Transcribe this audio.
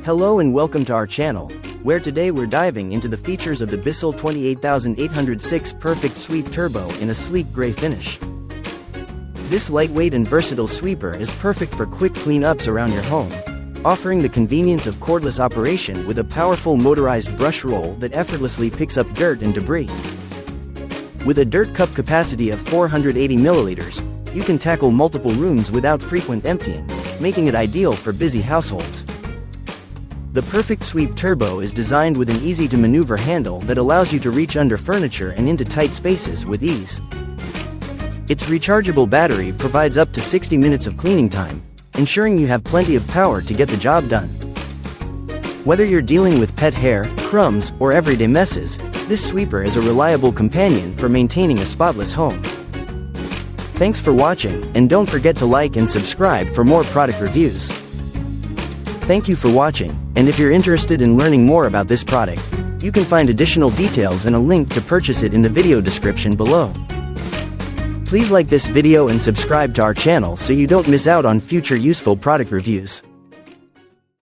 Hello and welcome to our channel, where today we're diving into the features of the Bissell 28806 Perfect Sweep Turbo in a sleek gray finish. This lightweight and versatile sweeper is perfect for quick cleanups around your home, offering the convenience of cordless operation with a powerful motorized brush roll that effortlessly picks up dirt and debris. With a dirt cup capacity of 480 milliliters, you can tackle multiple rooms without frequent emptying, making it ideal for busy households. The Perfect Sweep Turbo is designed with an easy-to-maneuver handle that allows you to reach under furniture and into tight spaces with ease. Its rechargeable battery provides up to 60 minutes of cleaning time, ensuring you have plenty of power to get the job done. Whether you're dealing with pet hair, crumbs, or everyday messes, this sweeper is a reliable companion for maintaining a spotless home. Thanks for watching, and don't forget to like and subscribe for more product reviews. Thank you for watching, and if you're interested in learning more about this product, you can find additional details and a link to purchase it in the video description below. Please like this video and subscribe to our channel so you don't miss out on future useful product reviews.